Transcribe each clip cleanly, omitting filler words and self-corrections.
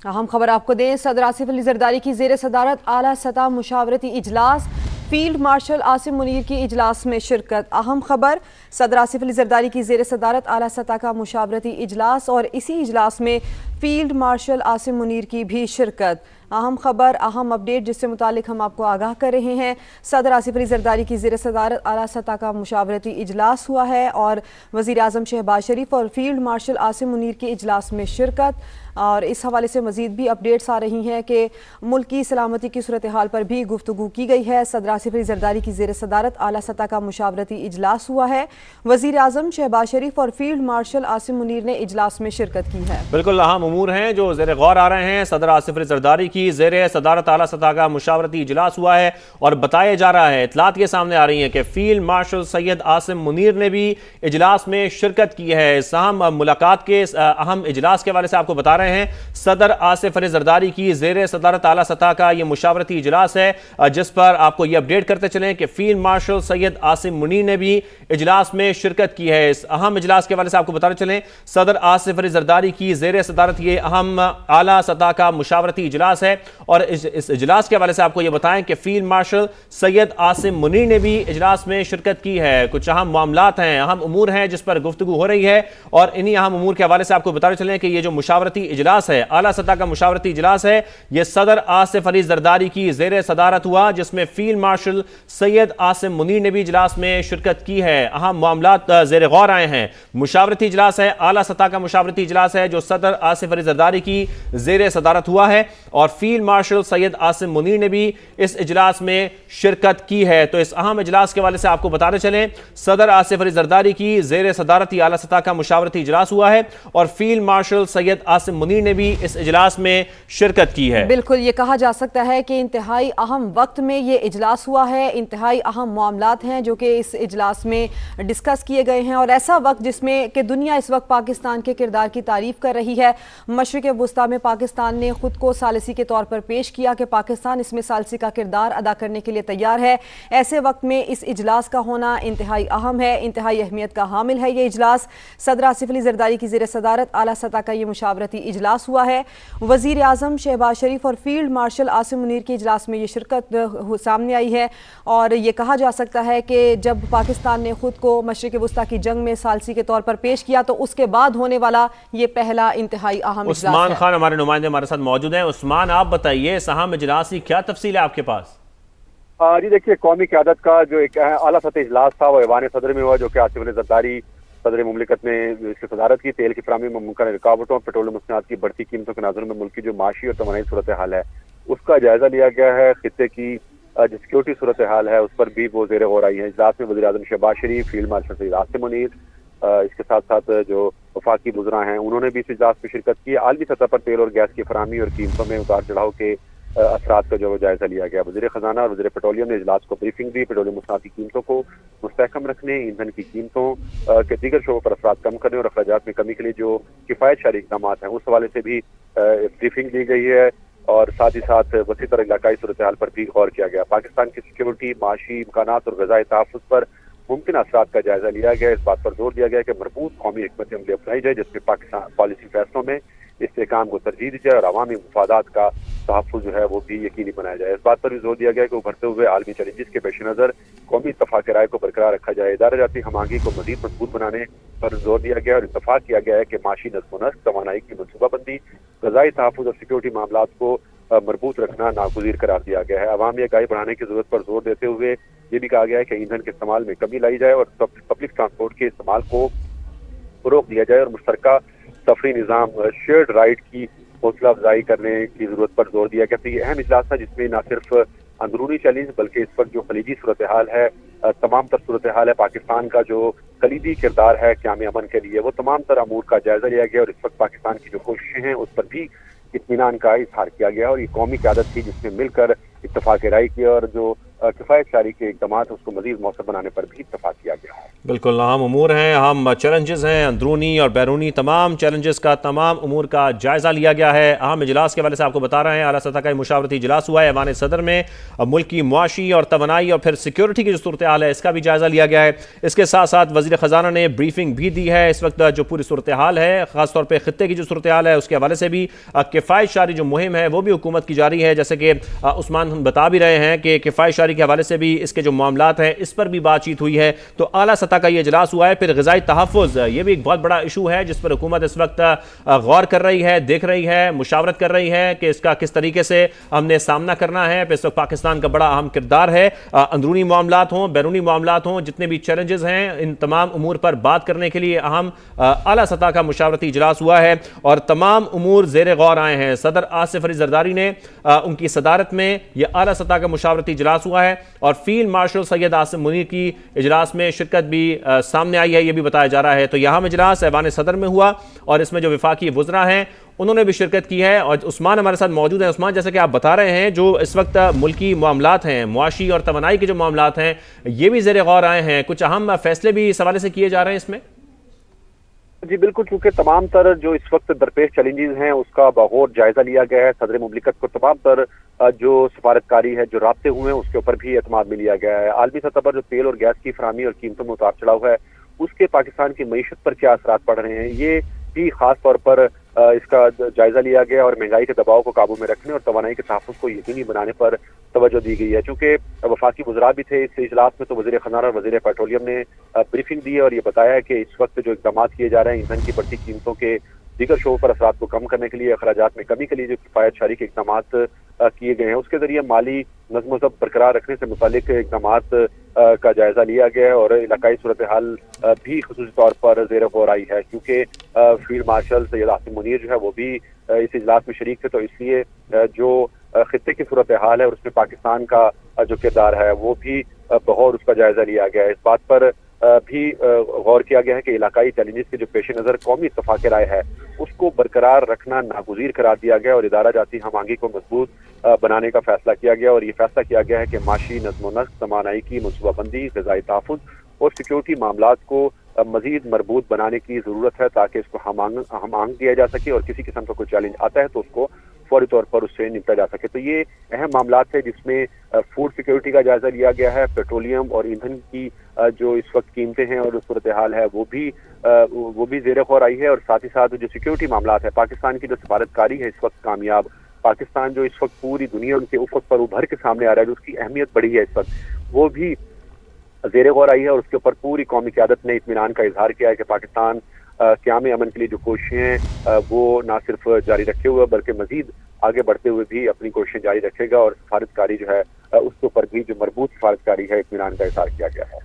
अहम खबर आपको दें, सदर आसिफ अली जरदारी की ज़ेर सदारत आला सतह मुशावरती इजलास, फील्ड मार्शल आसिम मुनीर की इजलास में शिरकत। अहम खबर, सदर आसिफ अली जरदारी की ज़ेर सदारत आला सतह का मुशावरती इजलास और इसी इजलास में फील्ड मार्शल आसिम मुनीर की भी शिरकत। अहम खबर, अहम अपडेट जिससे मुतालिक हम आपको आगाह कर रहे हैं। सदर आसिफ अली जरदारी की ज़ेर सदारत आला सतह का मुशावरती इजलास हुआ है और वज़ीर आज़म शहबाज शरीफ और फील्ड मार्शल आसिम मुनीर के इजलास में शिरकत। और इस हवाले से मज़ीद भी अपडेट्स आ रही हैं कि मुल्क की सलामती की सूरत हाल पर भी गुफ्तगू की गई है। सदर आसिफ अली जरदारी की ज़ेर सदारत आला सतह का मुशावरती इजलास हुआ है। वज़ीर आज़म शहबाज शरीफ और फील्ड मार्शल आसिम मुनीर ने इजलास में शिरकत की है। बिल्कुल अहम उमूर हैं जो ज़ेर गौर आ रहे हैं। सदर आसिफ अली जरदारी की ज़ेर सदारत आला सतह का मुशावरती इजलास हुआ है और बताया जा रहा है, इतलात ये सामने आ रही हैं कि फील्ड मार्शल सैयद आसिम मुनीर ने भी इजलास में शिरकत की है। इस अहम मुलाकात के अहम इजलास के हवाले से आपको बता रहे हैं, सदर आसिफ अली जरदारी की ज़ेर सदारत आला सतह का ये मुशावरती इजलास है जिस पर आपको ये अपडेट करते चलें कि फील्ड मार्शल सैयद आसिम मुनीर ने भी इजलास में शिरकत की है। इस अहम इजलास के हवाले से आपको बताते चलें, सदर आसिफ अली जरदारी की ज़ेर सदारत ये अहम आला सतह का मुशावरती इजलास है और इस इजलास के हवाले से आपको ये बताएं कि फील्ड मार्शल सैयद आसिम मुनीर ने भी इजलास में शिरकत की है। कुछ अहम मामलात हैं, अहम उमूर हैं जिस पर गुफ्तगू हो रही है और इन्हीं अहम उमूर के हवाले से आपको बताते चलें कि ये जो मुशावरती इजलास है, आला सतह का मुशावरती इजलास है, ये सदर आसिफ अली जरदारी की ज़ेर सदारत हुआ जिसमें फील्ड मार्शल सैयद आसिम मुनीर ने भी इजलास में शिरकत की है। अहम मामलात ज़ेर गौर आए हैं। मुशावरती इजलास है, आला सतह का मुशावरती इजलास है जो सदर आसिफ अली जरदारी की ज़ेर सदारत हुआ है और फील्ड मार्शल सैयद आसिम मुनीर ने भी इस इजलास में शिरकत की है। तो इस अहम इजलास के हवाले से आपको बताते चलें, सदर आसिफ अली जरदारी की ज़ेर सदारत आला सतह का मुशावरती इजलास हुआ है और फील्ड मार्शल सैयद आसिम मुनीर ने भी इस इजलास में शिरकत की है। बिल्कुल ये कहा जा सकता है कि इंतहाई अहम वक्त में ये इजलास हुआ है, इंतहाई अहम मामलात हैं जो कि इस इजलास में डिस्कस किए गए हैं और ऐसा वक्त जिसमें कि दुनिया इस वक्त पाकिस्तान के किरदार की तारीफ कर रही है। मशरिक़ वुस्ता में पाकिस्तान ने खुद को सालिसी के तौर पर पेश किया कि पाकिस्तान इसमें सालिसी का किरदार अदा करने के लिए तैयार है। ऐसे वक्त में इस इजलास का होना इंतहाई अहम है, इंतहाई अहमियत का हामिल है। ये इजलास सदर आसिफ अली जरदारी की ज़ेर सदारत आला सतह का ये मुशावरती इजलास हुआ है। वज़ीर आज़म शहबाज शरीफ और फील्ड मार्शल आसिम मुनीर के इजलास में ये शिरकत सामने आई है और ये कहा जा सकता है कि जब पाकिस्तान ने खुद को मशरिक़ वुस्ता की जंग में सालसी के तौर पर पेश किया तो उसके बाद होने वाला ये पहला इंतहाई अहम इजलास है। उस्मान खान हमारे नुमाइंदे हमारे साथ मौजूद हैं। उस्मान, आप बताइए इस अहम इजलास की क्या तफसील है आपके पास? जी देखिए, कौमी क़यादत का जो एक आला सतह इजलास था वो ऐवान सदर में हुआ जो कि आसिफ अली जरदारी सदर मुमलिकत ने इसकी सदारत की। तेल की फराहमी में मुमकिन रुकावटों, पेट्रोल मसनूआत की बढ़ती कीमतों के नाज़ुर में मुल्क की जो माशी और तवानाई सूरत हाल है उसका जायजा लिया गया है। खित्ते की जो सिक्योरिटी सूरत हाल है उस पर भी वो ज़ेर गौर आई है। इजलास में वज़ीर आज़म शहबाज शरीफ, फील्ड मार्शल सैयद आसिम मुनीर, इसके साथ साथ जो वफाकी वज़रा हैं उन्होंने भी इस इजलास में शिरकत की। आलमी सतह पर तेल और गैस की फराहमी और कीमतों में उतार चढ़ाव के असरात का जो जायजा लिया गया। वज़ीर ख़जाना और वज़ीर पेट्रोलियम ने इजलास को ब्रीफिंग दी। पेट्रोलियम मसनूआत की कीमतों को मुस्तहकम रखने, ईंधन की कीमतों के दीगर शोबों पर असरात कम करने और अखराजात में कमी के लिए जो किफ़ायत शारी इक़दाम हैं उस हवाले से भी ब्रीफिंग दी गई है और साथ ही साथ वसी तरह इलाकाई सूरत हाल पर भी गौर किया गया। पाकिस्तान की सिक्योरिटी, माशी इम्कानात और ग़ज़ाई तहफ़्फ़ुज़ पर मुमकिन असरात का जायजा लिया गया। इस बात पर जोर दिया गया कि मरबूत कौमी हिकमत अमली अपनाई जाए जिसमें पाकिस्तान पॉलिसी फैसलों में इस्तेहकाम को तरजीह दी जाए और अवामी मुफादात का तहफ़्फ़ुज़ जो है वो भी यकीनी बनाया जाए। इस बात पर भी जोर दिया गया कि उभरते हुए आलमी चैलेंजेस के पेश नज़र कौमी इत्तफ़ाक़ राय को बरकरार रखा जाए। इदारा जाती हमागी को मज़ीद मजबूत बनाने पर जोर दिया गया और इत्तफ़ाक़ किया गया है कि माशी नज़्म व नस्क़, तवानाई की मनसूबाबंदी, ग़ज़ाई तहफ़्फ़ुज़ और सिक्योरिटी मामलात को मरबूत रखना नागुज़ीर करार दिया गया है। अवामी आगाही बढ़ाने की ज़रूरत पर जोर देते हुए ये भी कहा गया है कि ईंधन के इस्तेमाल में कमी लाई जाए और पब्लिक ट्रांसपोर्ट के इस्तेमाल को फ़रोग़ दिया जाए और मुश्तरका सफरी निज़ाम, शेयर्ड राइड की हौसला अफजाई करने की ज़रूरत पर जोर दिया गया। तो ये अहम इजलास था जिसमें न सिर्फ अंदरूनी चैलेंज बल्कि इस वक्त जो खलीजी सूरत हाल है, तमाम तर सूरत हाल है, पाकिस्तान का जो कलीदी किरदार है क़याम अमन के लिए वो तमाम तर अमूर का जायजा लिया गया और इस वक्त पाकिस्तान की जो कोशिशें हैं उस पर भी इत्मीनान का इजहार किया गया और ये कौमी क़यादत थी जिसने मिलकर इत्तफ़ाक़ राय किया और जो किफ़ायत जारी के इक़दाम उसको मज़ीद मौसर बनाने पर भी इत्तफ़ाक़ किया गया है। बिल्कुल अहम उमूर हैं, अहम चैलेंजेस हैं, अंदरूनी और बैरूनी तमाम चैलेंजेस का, तमाम उमूर का जायज़ा लिया गया है। अहम इजलास के हवाले से आपको बता रहे हैं, आला सतह का मुशावरती इजलास हुआ है ऐवान सदर में। मुल्क की मुआशी और तवानाई और फिर सिक्योरिटी की जो सूरत हाल है इसका भी जायज़ा लिया गया है। इसके साथ साथ वज़ीर ख़जाना ने ब्रीफिंग भी दी है। इस वक्त जो पूरी सूरत हाल है, ख़ासतौर पर ख़ित्ते की जो सूरत हाल है उसके हवाले से भी किफ़ायत शारी जो मुहिम है वो भी हुकूमत की जारी है। जैसे कि उस्मान हम बता भी रहे हैं कि किफ़ायत शारी के हवाले से भी इसके जो मामलात हैं इस पर भी बातचीत हुई है। तो आला सतह का ये इजलास हुआ है। फिर ग़िज़ाई तहफ़्फ़ुज़, ये भी एक बहुत बड़ा इशू है जिस पर हुकूमत इस वक्त गौर कर रही है, देख रही है, मुशावरत कर रही है कि इसका किस तरीके से हमने सामना करना है। इस वक्त पाकिस्तान का बड़ा अहम किरदार है। अंदरूनी मामलात हों, बैरूनी मामलात हों, जितने भी चैलेंजेस हैं, इन तमाम उमूर पर बात करने के लिए अहम आला सतह का मुशावरती इजलास हुआ है और तमाम उमूर ज़ेर गौर आए हैं। सदर आसिफ अली ज़रदारी ने उनकी सदारत में यह आला सतह का मुशावरती इजलास हुआ है और फील्ड मार्शल सैयद आसिम मुनीर की इजलास में शिरकत भी सामने आई है, ये भी बताया जा रहा है। तो यहाँ इजलास ऐवान सदर में हुआ और इसमें जो वफाकी वज़रा हैं उन्होंने भी शिरकत की है और उस्मान हमारे साथ मौजूद हैं। उस्मान, जैसे कि आप बता रहे हैं, जो इस वक्त मुल्की मामलात हैं, मुआशी और तवानाई के जो मामलात हैं, ये भी ज़ेर गौर आए हैं। कुछ अहम फैसले भी इस हवाले से किए जा रहे हैं इसमें? जी बिल्कुल, चूंकि तमाम तर जो इस वक्त दरपेश चैलेंजेस हैं उसका बगौर जायजा लिया गया है। सदर मुमलिकत को तमाम तर जो सफारतकारी है, जो राब्ते हुए हैं, उसके ऊपर भी एतमाद में लिया गया है। आलमी सतह पर जो तेल और गैस की फराहमी और कीमतों में उतार चढ़ाव है उसके पाकिस्तान की मईशत पर क्या असरात पड़ रहे हैं, ये भी खास तौर पर इसका जायजा लिया गया और महंगाई के दबाव को काबू में रखने और तवानाई के तहफ़्फ़ुज़ को यकीनी बनाने पर तवज्जो दी गई है। चूँकि वफाकी वज़रा भी थे इस इजलास में, तो वज़ीर ख़ज़ाना और वज़ीर पेट्रोलियम ने ब्रीफिंग दी और ये बताया है कि इस वक्त जो इक़दाम किए जा रहे हैं ईंधन की बढ़ती कीमतों के दीगर शोबों पर असरात को कम करने के लिए, अखराजात में कमी के लिए जो किफ़ायत शारी के इक़दाम किए गए हैं उसके ज़रिए माली नज़्म व ज़ब्त बरकरार रखने से मुतालिक इक़दाम का जायज़ा लिया गया है और इलाकाई सूरत हाल भी ख़ुसूसी तौर पर ज़ेर गौर आई है। क्योंकि फील्ड मार्शल सैयद आसिम मुनीर जो है वो भी इस इजलास में शरीक थे, तो इसलिए जो खित्ते की सूरत हाल है और उसमें पाकिस्तान का जो किरदार है वो भी बगौर उसका जायज़ा लिया गया है। इस बात पर भी गौर किया गया है कि इलाकाई चैलेंजेस के जो पेश नज़र कौमी इत्तफ़ाक़ राय है उसको बरकरार रखना नागुज़ीर करार दिया गया और इदारा जाती हम आगे को मजबूत बनाने का फैसला किया गया और ये फैसला किया गया है कि माशी नज़्म व नस्क़, तवानाई की मनसूबाबंदी, ग़िज़ाई तहफ़्फ़ुज़ और सिक्योरिटी मामलात को मज़ीद मरबूत बनाने की ज़रूरत है ताकि इसको हम आंग दिया जा सके और किसी किस्म का कोई चैलेंज आता है तो उसको फौरी तौर पर उससे निपटा जा सके। तो ये अहम मामलात है जिसमें फूड सिक्योरिटी का जायज़ा लिया गया है, पेट्रोलियम और ईंधन की जो इस वक्त कीमतें हैं और सूरत हाल है वो भी ज़ेर गौर आई है और साथ ही साथ जो सिक्योरिटी मामलात है, पाकिस्तान की जो सफारतकारी है इस वक्त कामयाब, पाकिस्तान जो इस वक्त पूरी दुनिया के उफ़क़ पर उभर के सामने आ रहा है, जो उसकी अहमियत बढ़ी है इस वक्त, वो भी ज़ेर गौर आई है और उसके ऊपर पूरी कौमी क़यादत ने इत्मीनान का इजहार किया है कि पाकिस्तान क़याम अमन के लिए जो कोशिशें हैं वो ना सिर्फ जारी रखे हुए बल्कि मज़ीद आगे बढ़ते हुए भी अपनी कोशिशें जारी रखेगा और सफारतकारी जो है उसके ऊपर भी जो मरबूत सफारतकारी है इत्मीनान का इजहार किया गया है।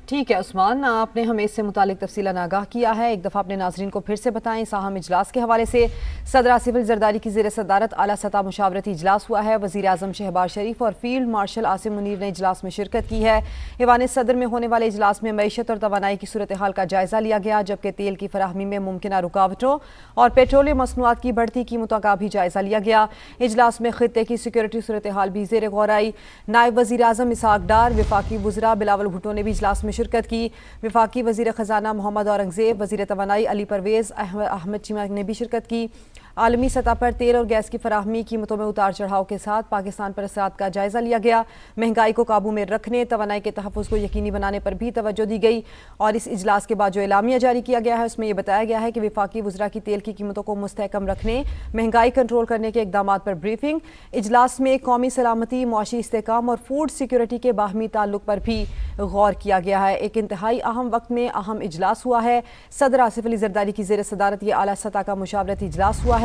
ठीक है उस्मान, आपने हमें इससे मुतालिक तफसीलन आगाह किया है। एक दफ़ा अपने नाज़रीन को फिर से बताएं, इस अहम इजलास के हवाले से सदर आसिफ अली ज़रदारी की ज़ेर सदारत आला सतह मुशावरती इजलास हुआ है। वज़ीर आज़म शहबाज शरीफ और फील्ड मार्शल आसिम मुनीर ने इजलास में शिरकत की है। ऐवान सदर में होने वाले इजलास में मईशत और तवानाई की सूरत हाल का जायज़ा लिया गया, जबकि तेल की फराहमी में मुमकिन रुकावटों और पेट्रोलियम मसनूआत की बढ़ती कीमतों का भी जायज़ा लिया गया। इजलास में खित्ते की सिक्योरिटी सूरत हाल भी ज़ेर गौर आई। नायब वज़ीर आज़म इसहाक डार, वफाकी वज़रा बिलावल भुट्टो ने भी इजलास में शिरकत की। वफाकी वज़ीर ख़ज़ाना मोहम्मद औरंगज़ेब, वज़ीर तवानाई अली परवेज़ अहमद चीमा ने भी शिरकत की। आलमी सतह पर तेल और गैस की फराहमी कीमतों में उतार चढ़ाव के साथ पाकिस्तान पर असरात का जायज़ा लिया गया। महंगाई को काबू में रखने, तवानाई के तहफ़्फ़ुज़ को यकीनी बनाने पर भी तवज्जो दी गई और इस इजलास के बाद जो एलामिया जारी किया गया है उसमें यह बताया गया है कि वफाकी वज़रा की तेल की कीमतों को मुस्तहकम रखने, महंगाई कंट्रोल करने के इक़दाम पर ब्रीफिंग। इजलास में कौमी सलामती, मुआशी इस्तेहकाम और फूड सिक्योरिटी के बाहमी ताल्लुक पर भी गौर किया गया है। एक इंतहाई अहम वक्त में अहम इजलास हुआ है। सदर आसिफ अली ज़रदारी की ज़ेर सदारत ये आला सतह का मुशावरती इजलास हुआ है।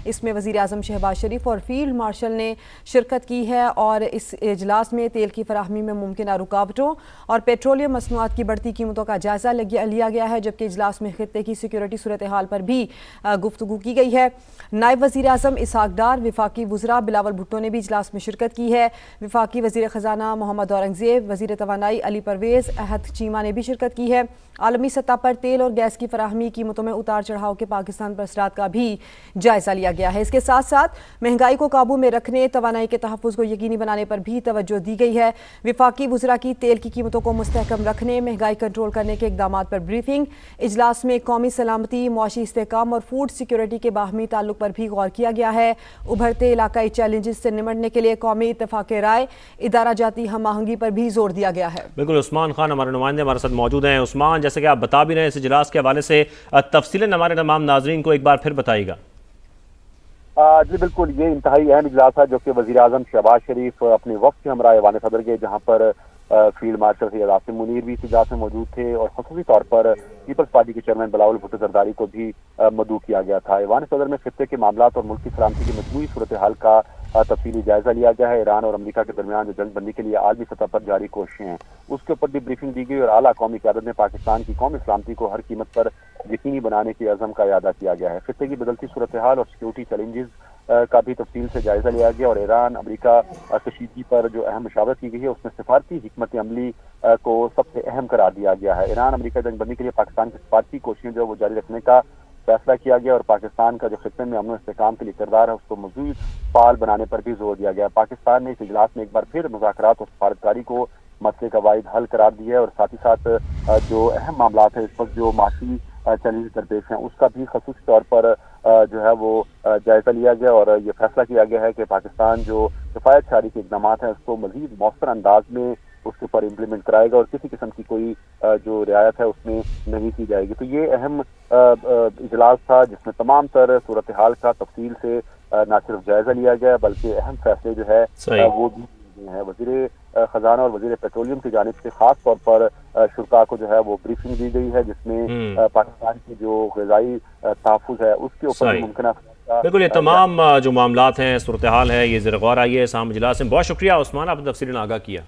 इसमें वज़ीर आज़म शहबाज शरीफ और फील्ड मार्शल ने शिरकत की है और इस इजलास में तेल की फराहमी में मुमकिन रुकावटों और पेट्रोलियम मसनूआत की बढ़ती कीमतों का जायज़ा लिया गया है, जबकि इजलास में खित्ते की सिक्योरिटी सूरत हाल पर भी गुफ्तगू की गई है। नायब वज़ीर आज़म इसहाक डार, वफाकी वज़रा बिलावल भुट्टो ने भी इजलास में शिरकत की है। वफाकी वज़ीर ख़ज़ाना मोहम्मद औरंगज़ेब, वज़ीर तवानाई अली परवेज़ अहमद चीमा ने भी शिरकत की है। आलमी सतह पर तेल और गैस की फराहमी कीमतों में उतार चढ़ाव के पाकिस्तान पर असरात का भी जायजा लिया गया है। इसके साथ साथ महंगाई को काबू में रखने, तवानाई के तहफ़्फ़ुज़ को यकीनी बनाने पर भी तवज्जो दी गई है। वफाकी वज़रा की तेल की कीमतों को मुस्तहकम रखने, महंगाई कंट्रोल करने के इक़दामात पर ब्रीफिंग। इजलास में कौमी सलामती, मुआशी इस्तेहकाम और फूड सिक्योरिटी के बाहमी ताल्लुक पर भी गौर किया गया है। उभरते इलाकाई चैलेंजेस से निमटने के लिए कौमी इत्तेफाक राय, इदारा जाती हम आहंगी पर भी जोर दिया गया है। बिल्कुल, उस्मान खान हमारे नुमाइंदे हमारे साथ मौजूद हैं। उस्मान, जैसे कि आप बता भी रहे हैं, इस इजलास के हवाले से तफसीलन हमारे तमाम नाजरीन को एक बार फिर बताइएगा। जी बिल्कुल, ये इंतहाई अहम इजलास है जो कि वज़ीर आज़म शहबाज शरीफ अपने वक्त से हमरा ऐवान सदर गए, जहाँ पर फील्ड मार्शल सैयद आसिम मुनीर भी इस इजलास में मौजूद थे और ख़ुसूसी तौर पर पीपल्स पार्टी के चेयरमैन बिलावल भुट्टो जरदारी को भी मदऊ किया गया था। ऐवान सदर में खित्ते के मामलात और मुल्क की सलामती की मजमूई सूरत हाल का तफसीली जायजा लिया गया है। ईरान और अमेरिका के दरमियान जो जंग बंदी के लिए आलमी सतह पर जारी कोशिशें हैं, उसके ऊपर भी ब्रीफिंग दी गई और आला कौमी क़यादत ने पाकिस्तान की कौमी सलामती को हर कीमत पर यकीनी बनाने की अज़म का इयादा किया गया है। खित्ते की बदलती सूरत हाल और सिक्योरिटी चैलेंजेस का भी तफसील से जायजा लिया गया और ईरान अमेरिका कशीदगी पर जो अहम मशावरत की गई है, उसमें सिफारती हिकमत अमली को सबसे अहम करार दिया गया है। ईरान अमेरिका जंग बंदी के लिए पाकिस्तान की सिफारती कोशिशें जो वो जारी रखने का फैसला किया गया और पाकिस्तान का जो खित्ते में अमन इस्तेहकाम के लिए किरदार है, उसको मज़ीद फाल बनाने पर भी जोर दिया गया। पाकिस्तान ने इस इजलास में एक बार फिर मुज़ाकरात और सफारतकारी को मसले का वाहिद हल करार दिया है और साथ ही साथ जो अहम मामलात है इस वक्त जो माशी चैलेंज दरपेश हैं, उसका भी खसूसी तौर पर जो है वो जायजा लिया गया और ये फैसला किया गया है कि पाकिस्तान जो किफ़ायत शारी के इक़दामात हैं उसको मज़ीद मौसर अंदाज में उसके ऊपर इम्प्लीमेंट कराएगा और किसी किस्म की कोई जो रियायत है उसमें नहीं की जाएगी। तो ये अहम इजलास था जिसमें तमाम तर सूरत हाल का तफसील से न सिर्फ जायजा लिया गया बल्कि अहम फैसले जो है वो भी है। वज़ीर खजाना और वज़ीर पेट्रोलियम की जानिब से खास तौर पर शुरा को जो है वो ब्रीफिंग दी गई है जिसमें पाकिस्तान की जो ग़िज़ाई तहफ़्फ़ुज़ है उसके ऊपर मुमकिन। बिल्कुल, ये तमाम जो मामलात हैं, सूरत हाल है, ये ज़रा गौर आई है इस आम इजलास में। बहुत शुक्रिया उस्मान, आपने तफसीलन आगाह किया।